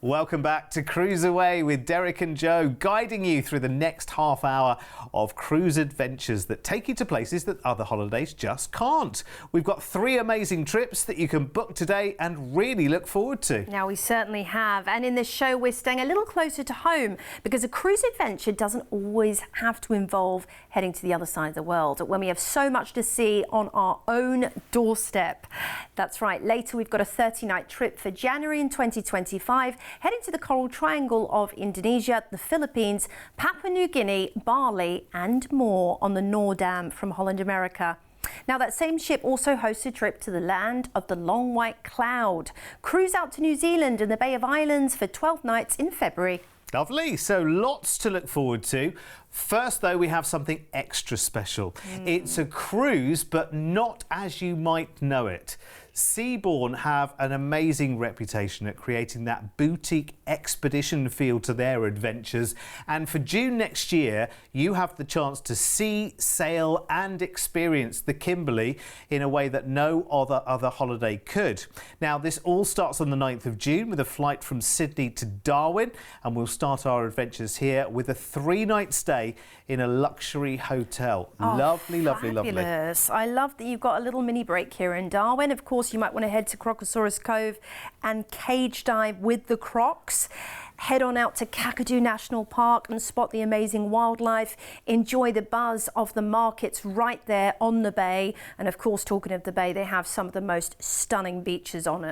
Welcome back to CruiseAway with Derek and Joe, guiding you through the next half hour of cruise adventures that take you to places that other holidays just can't. We've got 3 amazing trips that you can book today and really look forward to. Now, we certainly have. And in this show, we're staying a little closer to home because a cruise adventure doesn't always have to involve heading to the other side of the world when we have so much to see on our own doorstep. That's right. Later, we've got a 30-night trip for January in 2025. Heading to the Coral Triangle of Indonesia, the Philippines, Papua New Guinea, Bali and more on the Noordam from Holland America. Now, that same ship also hosts a trip to the land of the Long White Cloud. Cruise out to New Zealand and the Bay of Islands for 12 nights in February. Lovely. So lots to look forward to. First, though, we have something extra special. It's a cruise, but not as you might know it. Seabourn have an amazing reputation at creating that boutique expedition feel to their adventures. And for June next year, you have the chance to see, sail and experience the Kimberley in a way that no other holiday could. Now, this all starts on the 9th of June with a flight from Sydney to Darwin, and we'll start our adventures here with a 3-night stay in a luxury hotel. Lovely, lovely, Fabulous. I love that you've got a little mini break here in Darwin. Of course, you might want to head to Crocosaurus Cove and cage dive with the crocs. Head on out to Kakadu National Park and spot the amazing wildlife. Enjoy the buzz of the markets right there on the bay. And of course, talking of the bay, they have some of the most stunning beaches on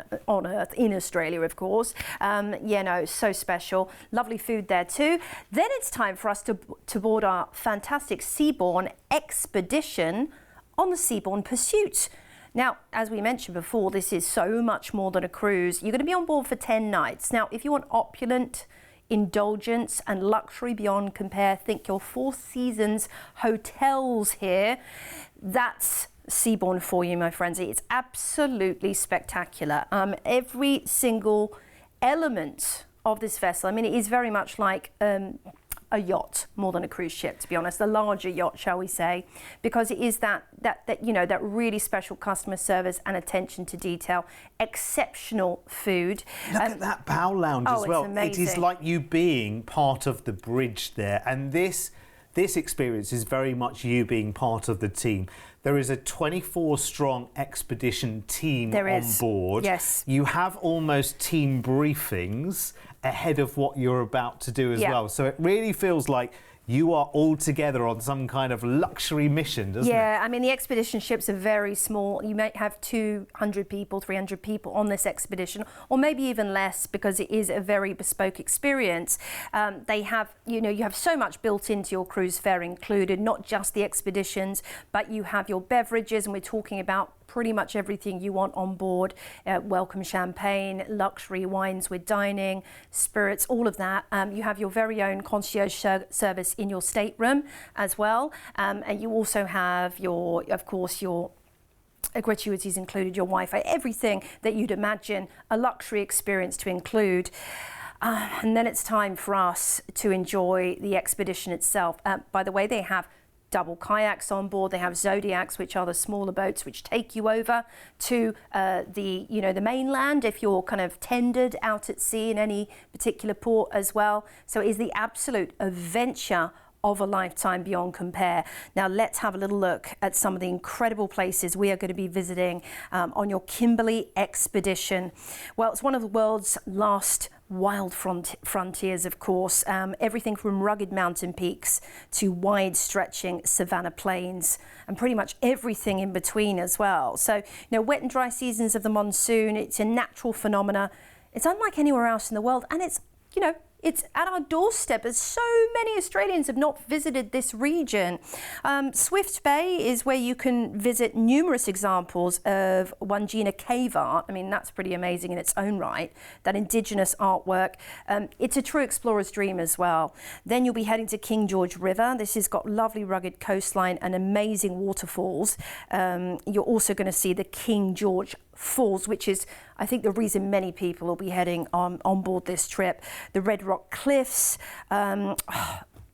Earth, in Australia, of course. So special. Lovely food there too. Then it's time for us to board our fantastic Seabourn expedition on the Seabourn Pursuit. Now, as we mentioned before, this is so much more than a cruise. You're going to be on board for 10 nights. Now, if you want opulent, indulgence and luxury beyond compare, think your Four Seasons hotels here. That's Seabourn for you, my friends. It's absolutely spectacular. Every single element of this vessel, I mean, it is very much like a yacht more than a cruise ship, to be honest, a larger yacht, shall we say, because it is that really special customer service and attention to detail, exceptional food. Look at that bow lounge as well. It's amazing. It is like you being part of the bridge there, and this experience is very much you being part of the team. There is a 24-strong expedition team on board. Yes. You have almost team briefings ahead of what you're about to do as well. So it really feels like you are all together on some kind of luxury mission, doesn't it? Yeah, I mean, the expedition ships are very small. You might have 200 people, 300 people on this expedition, or maybe even less, because it is a very bespoke experience. They have, you have so much built into your cruise fare included, not just the expeditions, but you have your beverages, and we're talking about pretty much everything you want on board. Welcome champagne, luxury wines with dining, spirits, all of that. You have your very own concierge service in your stateroom as well. And you also have your gratuities included, your Wi-Fi, everything that you'd imagine a luxury experience to include. And then it's time for us to enjoy the expedition itself. By the way, they have double kayaks on board. They have Zodiacs, which are the smaller boats which take you over to the mainland if you're kind of tendered out at sea in any particular port as well. So it is the absolute adventure of a lifetime beyond compare. Now let's have a little look at some of the incredible places we are going to be visiting on your Kimberley expedition. Well, it's one of the world's last wild frontiers, of course. Everything from rugged mountain peaks to wide stretching savanna plains and pretty much everything in between as well. So, wet and dry seasons of the monsoon, it's a natural phenomena. It's unlike anywhere else in the world, and it's at our doorstep, as so many Australians have not visited this region. Swift Bay is where you can visit numerous examples of Wangina cave art. I mean, that's pretty amazing in its own right, that Indigenous artwork. It's a true explorer's dream as well. Then you'll be heading to King George River. This has got lovely rugged coastline and amazing waterfalls. You're also going to see the King George Falls, which is, I think, the reason many people will be heading on board this trip. The Red Rock Cliffs,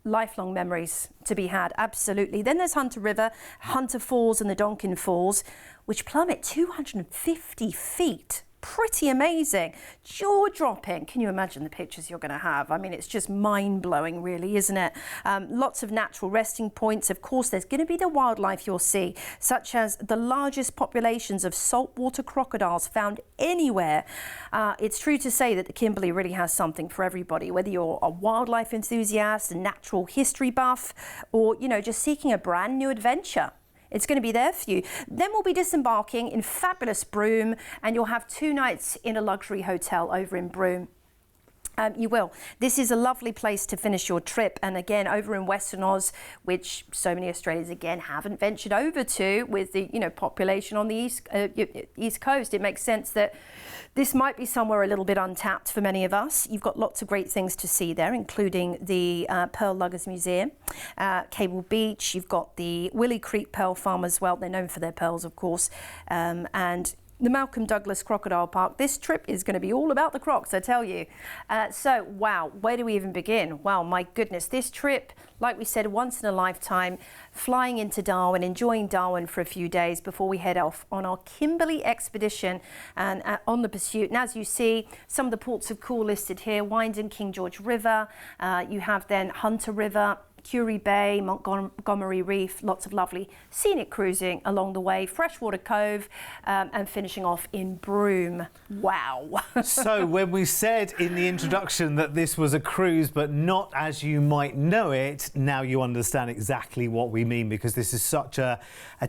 lifelong memories to be had, absolutely. Then there's Hunter River, Hunter Falls and the Donkin Falls, which plummet 250 feet pretty amazing, jaw-dropping. Can you imagine the pictures you're going to have? I mean, it's just mind-blowing, really, isn't it? Lots of natural resting points. Of course, there's going to be the wildlife you'll see, such as the largest populations of saltwater crocodiles found anywhere. It's true to say that the Kimberley really has something for everybody, whether you're a wildlife enthusiast, a natural history buff, or, you know, just seeking a brand new adventure. It's going to be there for you. Then we'll be disembarking in fabulous Broome, and you'll have 2 nights in a luxury hotel over in Broome. You will. This is a lovely place to finish your trip, and again over in Western Oz, which so many Australians again haven't ventured over to, with the population on the east coast. It makes sense that this might be somewhere a little bit untapped for many of us. You've got lots of great things to see there, including the Pearl Luggers Museum, Cable Beach. You've got the Willie Creek Pearl Farm as well. They're known for their pearls, of course, and the Malcolm Douglas Crocodile Park. This trip is going to be all about the crocs, I tell you. So, wow, where do we even begin? Well, my goodness, this trip, like we said, once in a lifetime, flying into Darwin, enjoying Darwin for a few days before we head off on our Kimberley expedition and on the pursuit. And as you see, some of the ports of call listed here: Wyndham, King George River, you have then Hunter River, Curie Bay, Montgomery Reef, lots of lovely scenic cruising along the way, Freshwater Cove, and finishing off in Broome. Wow. So when we said in the introduction that this was a cruise but not as you might know it, now you understand exactly what we mean, because this is such a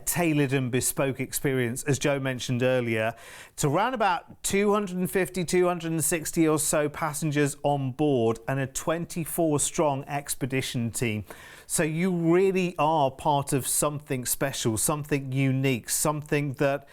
tailored and bespoke experience, as Joe mentioned earlier, to around about 250, 260 or so passengers on board and a 24-strong expedition team. So you really are part of something special, something unique, something that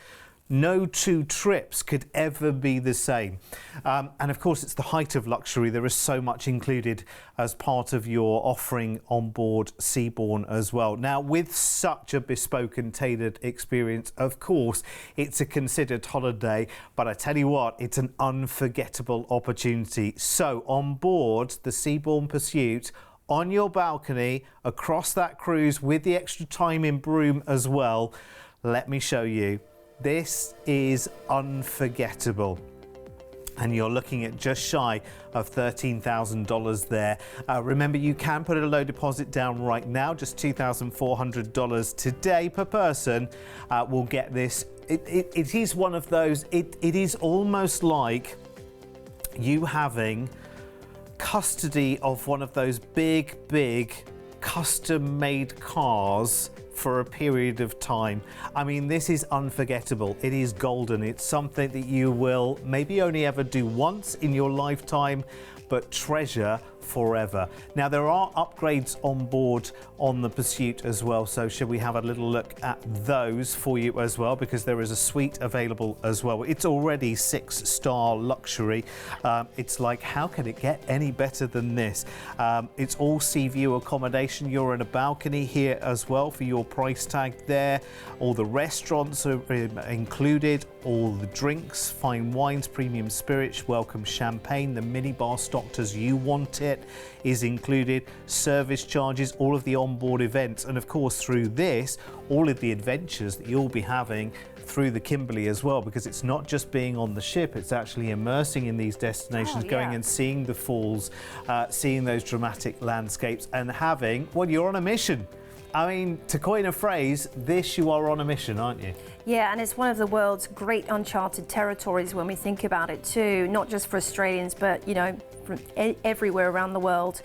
no 2 trips could ever be the same. And of course, it's the height of luxury. There is so much included as part of your offering on board Seabourn as well. Now, with such a bespoke and tailored experience, of course, it's a considered holiday, but I tell you what, it's an unforgettable opportunity. So on board the Seabourn Pursuit, on your balcony, across that cruise with the extra time in Broome as well, let me show you. This is unforgettable. And you're looking at just shy of $13,000 there. Remember, you can put a low deposit down right now, just $2,400 today per person. Will get this. It is one of those, it is almost like you having custody of one of those big custom-made cars for a period of time. I mean, this is unforgettable. It is golden. It's something that you will maybe only ever do once in your lifetime, but treasure forever. Now, there are upgrades on board on the Pursuit as well, so should we have a little look at those for you as well, because there is a suite available as well. It's already 6-star luxury. It's like, how can it get any better than this? It's all sea view accommodation. You're in a balcony here as well for your price tag there. All the restaurants are included, all the drinks, fine wines, premium spirits, welcome champagne, the minibar stocked as you want it is included, service charges, all of the onboard events, and of course through this, all of the adventures that you'll be having through the Kimberley as well, because it's not just being on the ship, it's actually immersing in these destinations, going and seeing the falls, seeing those dramatic landscapes, and having, well, you're on a mission. I mean, to coin a phrase, you are on a mission, aren't you? Yeah, and it's one of the world's great uncharted territories when we think about it too, not just for Australians, but, you know, from everywhere around the world.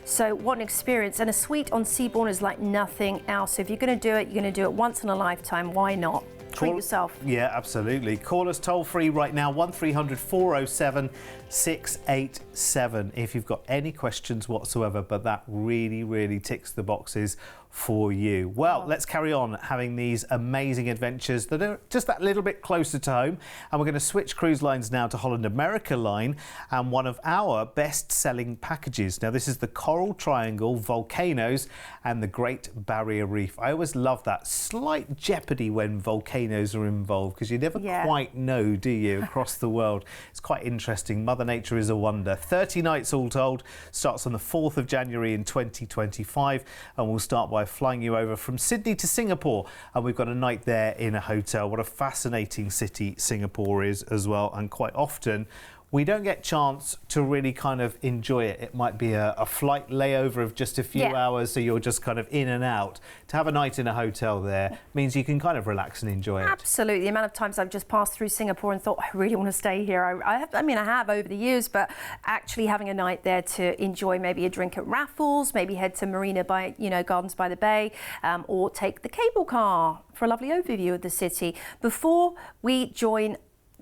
So what an experience. And a suite on Seabourn is like nothing else. So if you're going to do it, you're going to do it once in a lifetime. Why not? Treat yourself. Yeah, absolutely. Call us toll free right now, 1300 407 687 if you've got any questions whatsoever, but that really ticks the boxes for you. Well, let's carry on having these amazing adventures that are just that little bit closer to home, and we're going to switch cruise lines now to Holland America Line and one of our best-selling packages. Now, this is the Coral Triangle, Volcanoes and the Great Barrier Reef. I always love that slight jeopardy when volcanoes are involved, because you never quite know, do you, across the world. It's quite interesting. Mother Nature is a wonder. 30 nights all told, starts on the 4th of January in 2025, and we'll start by by flying you over from Sydney to Singapore, and we've got a night there in a hotel. What a fascinating city Singapore is as well, and quite often we don't get a chance to really kind of enjoy it. It might be a flight layover of just a few hours, so you're just kind of in and out. To have a night in a hotel there means you can kind of relax and enjoy it. Absolutely. The amount of times I've just passed through Singapore and thought, I really want to stay here. I have over the years, but actually having a night there to enjoy maybe a drink at Raffles, maybe head to Marina by, Gardens by the Bay, or take the cable car for a lovely overview of the city. Before we join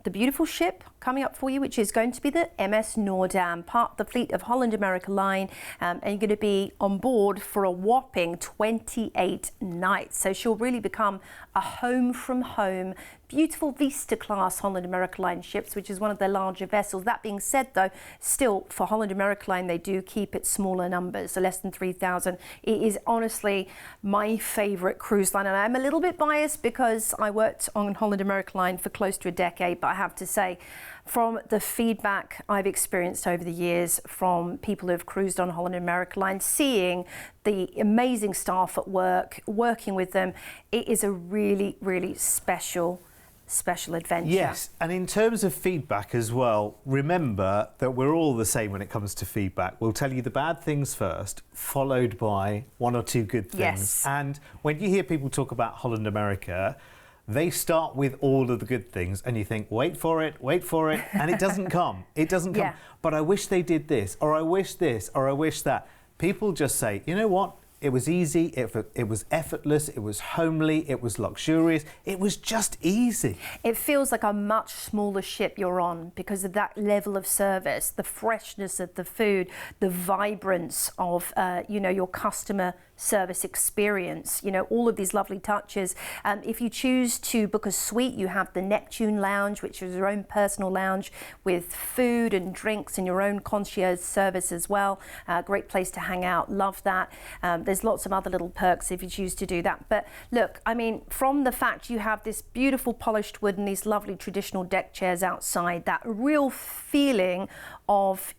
the beautiful ship coming up for you, which is going to be the MS Noordam, part of the fleet of Holland America Line, and you're going to be on board for a whopping 28 nights. So she'll really become a home from home, beautiful Vista class Holland America Line ships, which is one of their larger vessels. That being said, though, still for Holland America Line, they do keep it smaller numbers, so less than 3,000. It is honestly my favourite cruise line, and I'm a little bit biased because I worked on Holland America Line for close to a decade, but I have to say, from the feedback I've experienced over the years from people who have cruised on Holland America Line, seeing the amazing staff at work, working with them, it is a really, really special adventure. Yes, and in terms of feedback as well, remember that we're all the same when it comes to feedback. We'll tell you the bad things first, followed by one or two good things. Yes. And when you hear people talk about Holland America, they start with all of the good things and you think, wait for it, and it doesn't come. It doesn't come. Yeah. But I wish they did this, or I wish this, or I wish that. People just say, you know what? It was easy, it was effortless, it was homely, it was luxurious, it was just easy. It feels like a much smaller ship you're on because of that level of service, the freshness of the food, the vibrance of, your customer service experience, all of these lovely touches. If you choose to book a suite, you have the Neptune Lounge, which is your own personal lounge with food and drinks and your own concierge service as well. Great place to hang out, love that. There's lots of other little perks if you choose to do that. But look, I mean, from the fact you have this beautiful polished wood and these lovely traditional deck chairs outside, that real feeling of,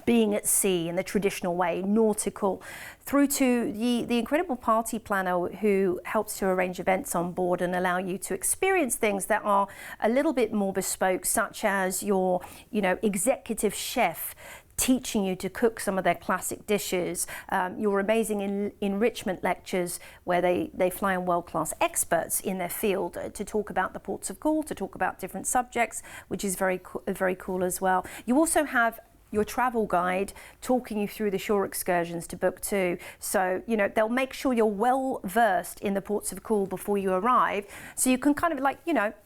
being at sea in the traditional way, nautical, through to the incredible party planner who helps to arrange events on board and allow you to experience things that are a little bit more bespoke, such as your, executive chef teaching you to cook some of their classic dishes, your amazing enrichment lectures where they fly in world-class experts in their field to talk about the ports of call, to talk about different subjects, which is very cool as well. You also have your travel guide talking you through the shore excursions to book too. So, they'll make sure you're well versed in the ports of call before you arrive. So you can kind of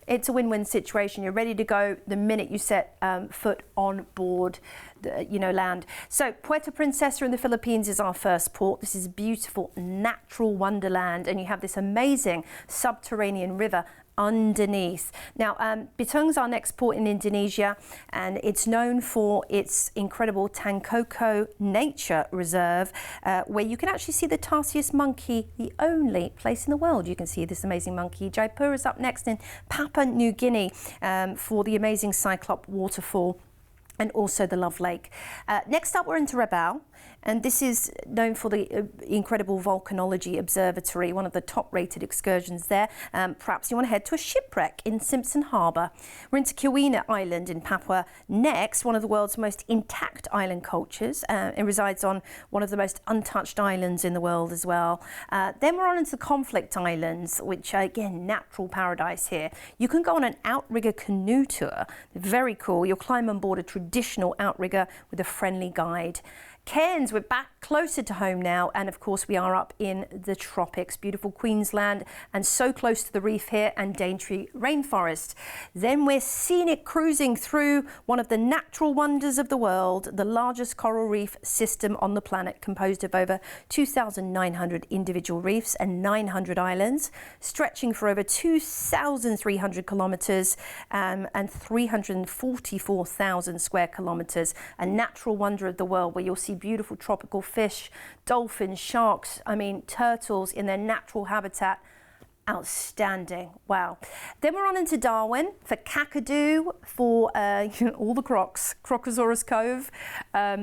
it's a win-win situation. You're ready to go the minute you set foot on board land. So Puerto Princesa in the Philippines is our first port. This is beautiful natural wonderland, and you have this amazing subterranean river underneath. Now, Bitung's our next port in Indonesia, and it's known for its incredible Tangkoko Nature Reserve, where you can actually see the Tarsius monkey, the only place in the world you can see this amazing monkey. Jaipur is up next in Papua New Guinea for the amazing Cyclop waterfall and also the Love Lake. Next up, we're into Rabaul, and this is known for the incredible volcanology observatory, one of the top-rated excursions there. Perhaps you want to head to a shipwreck in Simpson Harbour. We're into Keweenaw Island in Papua next, one of the world's most intact island cultures. It resides on one of the most untouched islands in the world as well. Then we're on into the Conflict Islands, which are, again, natural paradise here. You can go on an outrigger canoe tour. Very cool. You'll climb on board a traditional outrigger with a friendly guide. Cairns, we're back closer to home now, and of course we are up in the tropics, beautiful Queensland, and so close to the reef here and Daintree rainforest. Then we're scenic cruising through one of the natural wonders of the world, the largest coral reef system on the planet, composed of over 2,900 individual reefs and 900 islands, stretching for over 2,300 kilometres and 344,000 square kilometres. A natural wonder of the world where you'll see beautiful tropical fish, dolphins, sharks, turtles in their natural habitat. Outstanding. Wow. Then we're on into Darwin for Kakadu, for all the crocs, Crocosaurus Cove,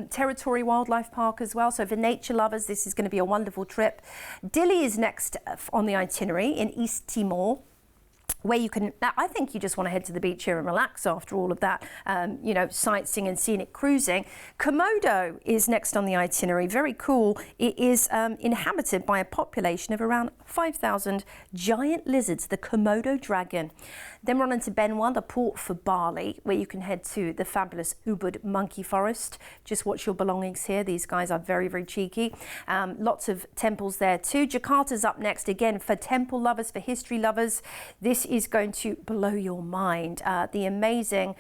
Territory Wildlife Park as well. So for nature lovers, this is going to be a wonderful trip. Dili is next on the itinerary in East Timor, where you can, I think you just want to head to the beach here and relax after all of that, you know, sightseeing and scenic cruising. Komodo is next on the itinerary. Very cool. It is inhabited by a population of around 5,000 giant lizards, the Komodo dragon. Then we're on into Benwa, the port for Bali, where you can head to the fabulous Ubud monkey forest. Just watch your belongings here. These guys are very, very cheeky. Lots of temples there too. Jakarta's up next again for temple lovers, for history lovers. This is going to blow your mind. The amazing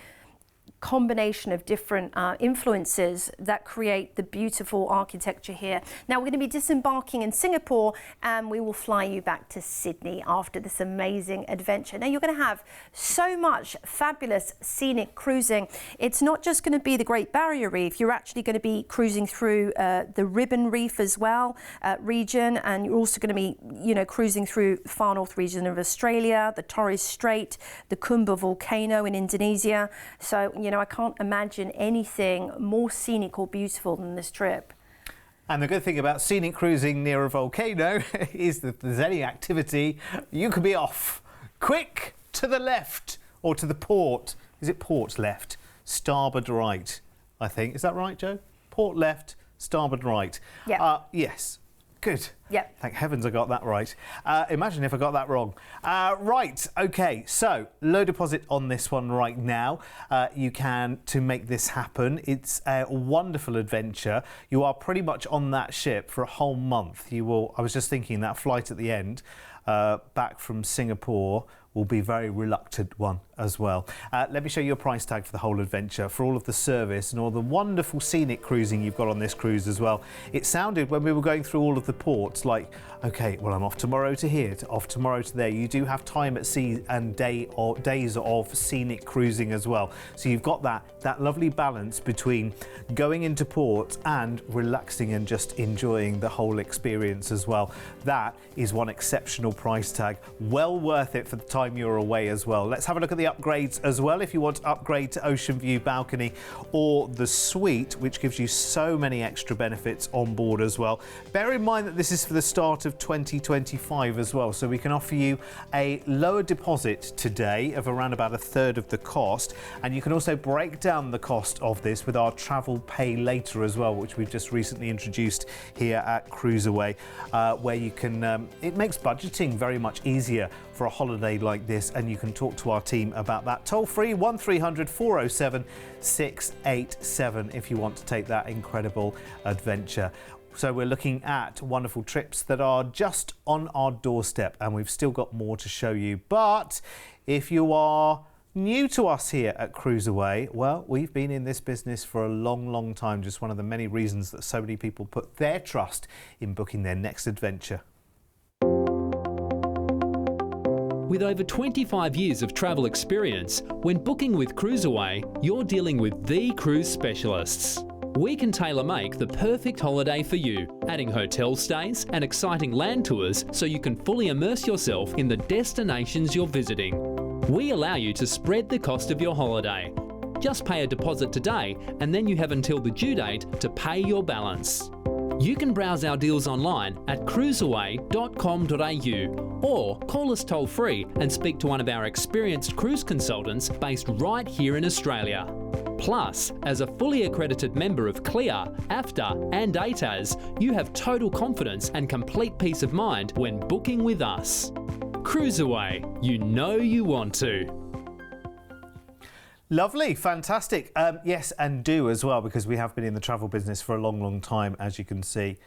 combination of different influences that create the beautiful architecture here. Now we're going to be disembarking in Singapore and we will fly you back to Sydney after this amazing adventure. Now you're going to have so much fabulous scenic cruising. It's not just going to be the Great Barrier Reef, you're actually going to be cruising through the Ribbon Reef as well region, and you're also going to be, you know, cruising through the far north region of Australia, the Torres Strait, the Kumba volcano in Indonesia. So, you know, I can't imagine anything more scenic or beautiful than this trip. And the good thing about scenic cruising near a volcano is that if there's any activity, you could be off. Quick to the left or to the port. Is it port left? Starboard right, I think. Is that right, Joe? Port left, starboard right. Yeah. Yes. Good. Yep. Thank heavens I got that right. Imagine if I got that wrong. Right, okay, so low deposit on this one right now. You can, to make this happen. It's a wonderful adventure. You are pretty much on that ship for a whole month. You will, I was just thinking that flight at the end back from Singapore will be a very reluctant one as well. Let me show you a price tag for the whole adventure, for all of the service and all the wonderful scenic cruising you've got on this cruise as well. It sounded when we were going through all of the ports like, okay, well, I'm off tomorrow to here, off tomorrow to there. You do have time at sea and days of scenic cruising as well. So you've got that lovely balance between going into port and relaxing and just enjoying the whole experience as well. That is one exceptional price tag. Well worth it for the time you're away as well. Let's have a look at the upgrades as well. If you want to upgrade to Ocean View Balcony or the Suite, which gives you so many extra benefits on board as well. Bear in mind that this is for the start of 2025 as well, so we can offer you a lower deposit today of around about a third of the cost, and you can also break down the cost of this with our travel pay later as well, which we've just recently introduced here at CruiseAway, where you can it makes budgeting very much easier for a holiday like this, and you can talk to our team about that. Toll free 1300 407 687 if you want to take that incredible adventure. So we're looking at wonderful trips that are just on our doorstep, and we've still got more to show you. But if you are new to us here at CruiseAway, well, we've been in this business for a long, long time. Just one of the many reasons that so many people put their trust in booking their next adventure. With over 25 years of travel experience, when booking with CruiseAway, you're dealing with the cruise specialists. We can tailor-make the perfect holiday for you, adding hotel stays and exciting land tours so you can fully immerse yourself in the destinations you're visiting. We allow you to spread the cost of your holiday. Just pay a deposit today and then you have until the due date to pay your balance. You can browse our deals online at cruiseaway.com.au or call us toll free and speak to one of our experienced cruise consultants based right here in Australia. Plus, as a fully accredited member of CLIA, AFTA and ATAS, you have total confidence and complete peace of mind when booking with us. CruiseAway, you know you want to. Lovely, fantastic. Yes, and do as well, because we have been in the travel business for a long, long time, as you can see.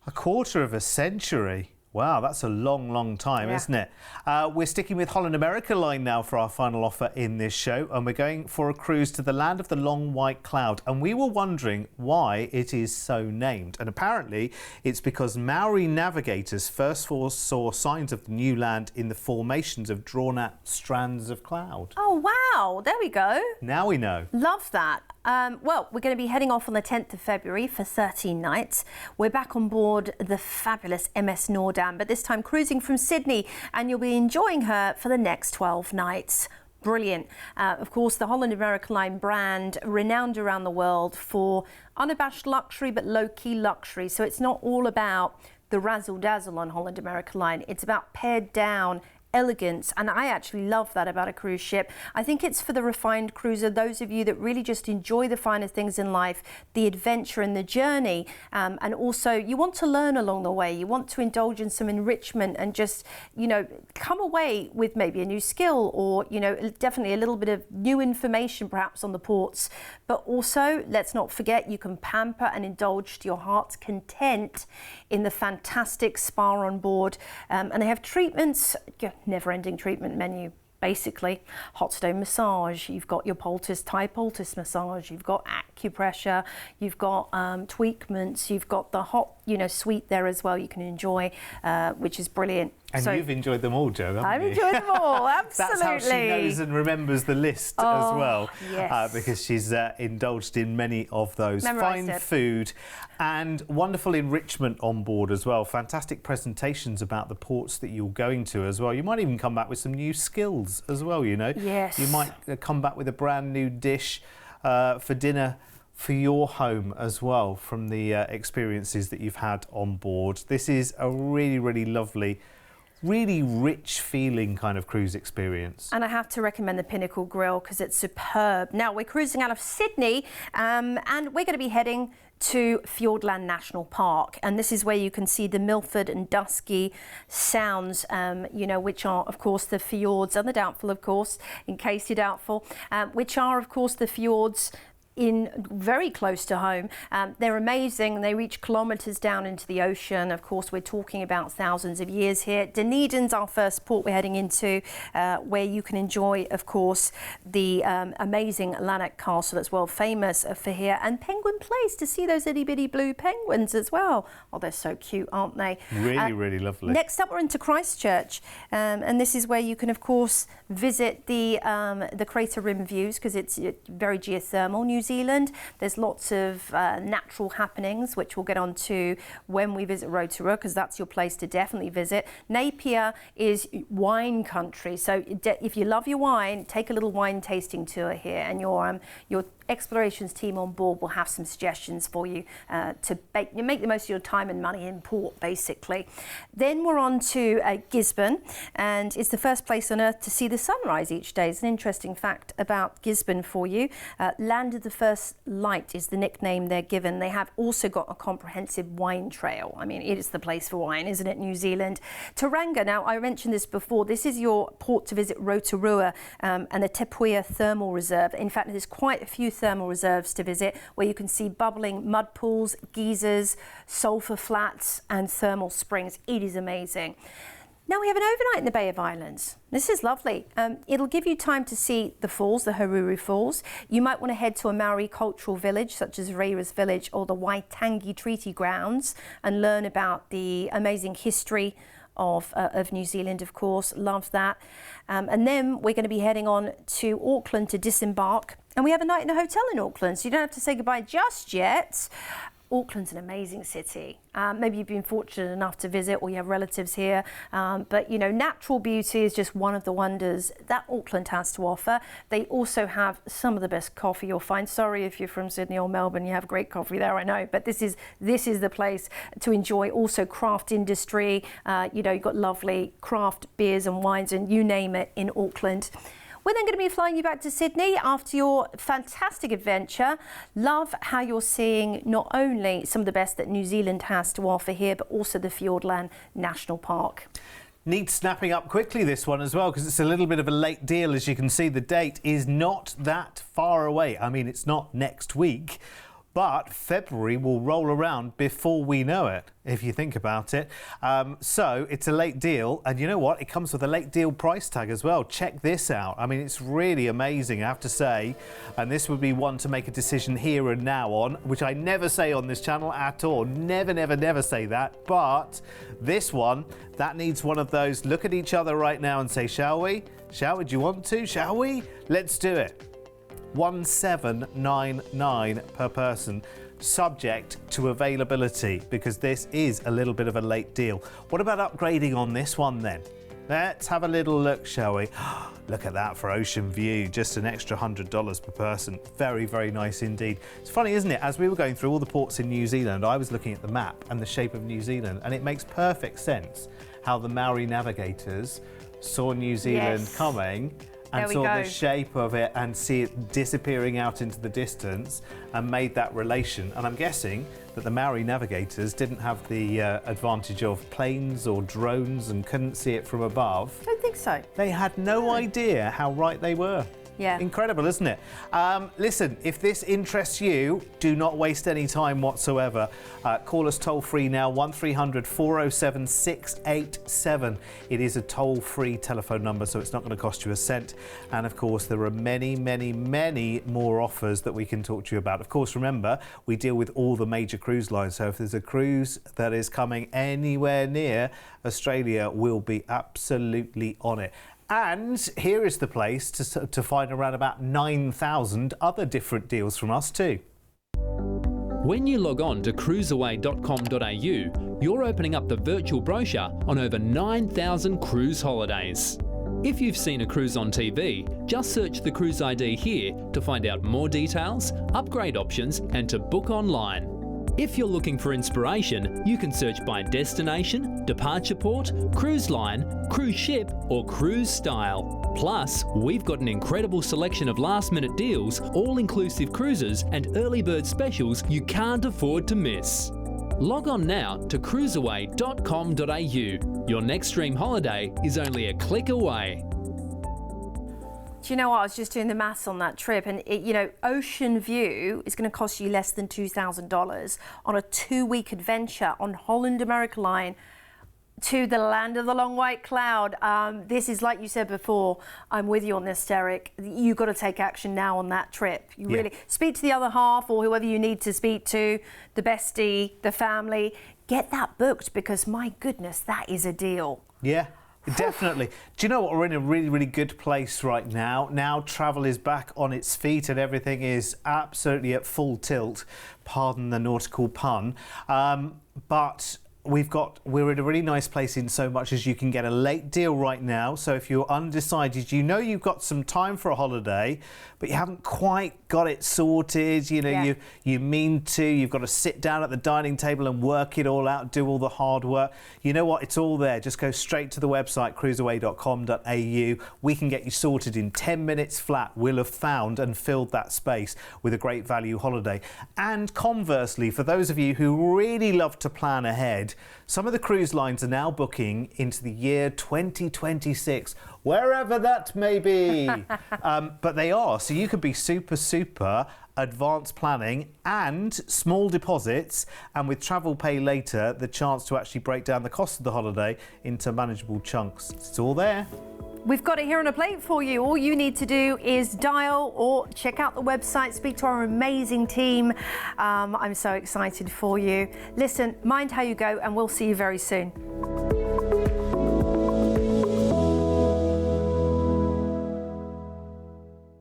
A quarter of a century. Wow, that's a long, long time, isn't it? We're sticking with Holland America Line now for our final offer in this show, and we're going for a cruise to the land of the long white cloud. And we were wondering why it is so named. And apparently it's because Maori navigators first saw signs of the new land in the formations of drawn-out strands of cloud. Oh, wow. There we go. Now we know. Love that. Well, we're going to be heading off on the 10th of February for 13 nights. We're back on board the fabulous MS Nordam, but this time cruising from Sydney, and you'll be enjoying her for the next 12 nights. Brilliant. Of course, the Holland America Line brand, renowned around the world for unabashed luxury, but low-key luxury. So it's not all about the razzle-dazzle on Holland America Line. It's about pared down elegance, and I actually love that about a cruise ship. I think it's for the refined cruiser, those of you that really just enjoy the finer things in life, the adventure and the journey, and also you want to learn along the way. You want to indulge in some enrichment and just, you know, come away with maybe a new skill, or, you know, definitely a little bit of new information perhaps on the ports. But also, let's not forget, you can pamper and indulge to your heart's content in the fantastic spa on board, and they have treatments, never-ending treatment menu. Basically, hot stone massage, you've got your poultice, Thai poultice massage, you've got acupressure, you've got tweakments, you've got the hot, you know, suite there as well you can enjoy, which is brilliant. And so, you've enjoyed them all, Jo, haven't I've you? enjoyed them all, absolutely. That's how she knows and remembers the list as well. Yes. Because she's indulged in many of those. Memorised Fine it. food and wonderful enrichment on board as well. Fantastic presentations about the ports that you're going to as well. You might even come back with some new skills as well, you know. Yes. You might come back with a brand new dish for dinner for your home as well from the experiences that you've had on board. This is a really, really lovely, really rich feeling kind of cruise experience. And I have to recommend the Pinnacle Grill because it's superb. Now, we're cruising out of Sydney and we're going to be heading to Fiordland National Park, and this is where you can see the Milford and Dusky Sounds, you know, which are of course the fjords, and the doubtful, of course, in case you're doubtful, which are of course the fjords in very close to home. They're amazing. They reach kilometres down into the ocean. Of course, we're talking about thousands of years here. Dunedin's our first port we're heading into, where you can enjoy, of course, the amazing Lanark Castle that's world famous for here, and Penguin Place to see those itty bitty blue penguins as well. Oh, they're so cute, aren't they? Really, really lovely. Next up, we're into Christchurch, and this is where you can, of course, visit the crater rim views because it's very geothermal. New Zealand, there's lots of natural happenings, which we'll get on to when we visit Rotorua, because that's your place to definitely visit. Napier is wine country, so if you love your wine, take a little wine tasting tour here, and your explorations team on board will have some suggestions for you to make the most of your time and money in port, basically. Then we're on to Gisborne, and it's the first place on earth to see the sunrise each day. It's an interesting fact about Gisborne for you. Land of the First Light is the nickname they're given. They have also got a comprehensive wine trail. I mean, it is the place for wine, isn't it, New Zealand? Tauranga, now I mentioned this before, this is your port to visit Rotorua and the Te Puia Thermal Reserve. In fact, there's quite a few thermal reserves to visit where you can see bubbling mud pools, geysers, sulphur flats and thermal springs. It is amazing. Now we have an overnight in the Bay of Islands. This is lovely. It'll give you time to see the falls, the Haruru Falls. You might want to head to a Maori cultural village such as Reira's Village or the Waitangi Treaty Grounds and learn about the amazing history of New Zealand, of course. Love that. And then we're going to be heading on to Auckland to disembark. And we have a night in a hotel in Auckland, so you don't have to say goodbye just yet. Auckland's an amazing city. Maybe you've been fortunate enough to visit or you have relatives here, but you know, natural beauty is just one of the wonders that Auckland has to offer. They also have some of the best coffee you'll find. Sorry if you're from Sydney or Melbourne, you have great coffee there, I know, but this is the place to enjoy. Also craft industry, you know, you've got lovely craft beers and wines and you name it in Auckland. We're then going to be flying you back to Sydney after your fantastic adventure. Love how you're seeing not only some of the best that New Zealand has to offer here, but also the Fiordland National Park. Needs snapping up quickly, this one as well, because it's a little bit of a late deal. As you can see, the date is not that far away. I mean, it's not next week, but February will roll around before we know it, if you think about it. So it's a late deal, and you know what? It comes with a late deal price tag as well. Check this out. I mean, it's really amazing, I have to say, and this would be one to make a decision here and now on, which I never say on this channel at all. Never, never, never say that. But this one, that needs one of those look at each other right now and say, shall we? Shall we? Do you want to? Shall we? Let's do it. 1799 per person, subject to availability, because this is a little bit of a late deal. What about upgrading on this one then? Let's have a little look, shall we? Look at that for ocean view, just an extra $100 per person. Very, very nice indeed. It's funny, isn't it? As we were going through all the ports in New Zealand, I was looking at the map and the shape of New Zealand, and it makes perfect sense how the Maori navigators saw New Zealand coming and saw the shape of it and see it disappearing out into the distance and made that relation. And I'm guessing that the Maori navigators didn't have the advantage of planes or drones and couldn't see it from above. I don't think so. They had no idea how right they were. Yeah. Incredible, isn't it? Listen, if this interests you, do not waste any time whatsoever. Call us toll-free now, 1300 407 687. It is a toll-free telephone number, so it's not going to cost you a cent. And of course, there are many, many, many more offers that we can talk to you about. Of course, remember, we deal with all the major cruise lines. So if there's a cruise that is coming anywhere near Australia, we'll be absolutely on it. And here is the place to find around about 9,000 other different deals from us too. When you log on to cruiseaway.com.au, you're opening up the virtual brochure on over 9,000 cruise holidays. If you've seen a cruise on TV, just search the cruise ID here to find out more details, upgrade options, and to book online. If you're looking for inspiration, you can search by destination, departure port, cruise line, cruise ship, or cruise style. Plus, we've got an incredible selection of last-minute deals, all-inclusive cruises, and early bird specials you can't afford to miss. Log on now to cruiseaway.com.au. Your next dream holiday is only a click away. Do you know what? I was just doing the maths on that trip, and Ocean View is going to cost you less than $2,000 on a 2-week adventure on Holland America Line to the land of the long white cloud. This is, like you said before, I'm with you on this, Derek. You've got to take action now on that trip. You really speak to the other half or whoever you need to speak to, the bestie, the family. Get that booked, because my goodness, that is a deal. Yeah. Definitely. Do you know what? We're in a really, really good place right now. Now travel is back on its feet and everything is absolutely at full tilt. Pardon the nautical pun. But we're in a really nice place in so much as you can get a late deal right now. So if you're undecided, you know you've got some time for a holiday, but you haven't quite got it sorted. You know, you mean to. You've got to sit down at the dining table and work it all out, do all the hard work. You know what? It's all there. Just go straight to the website, cruiseaway.com.au. We can get you sorted in 10 minutes flat. We'll have found and filled that space with a great value holiday. And conversely, for those of you who really love to plan ahead, some of the cruise lines are now booking into the year 2026, wherever that may be. But they are, so you could be super advanced planning and small deposits, and with Travel Pay Later, the chance to actually break down the cost of the holiday into manageable chunks. It's all there. We've got it here on a plate for you. All you need to do is dial or check out the website, speak to our amazing team. I'm so excited for you. Listen, mind how you go, and we'll see you very soon.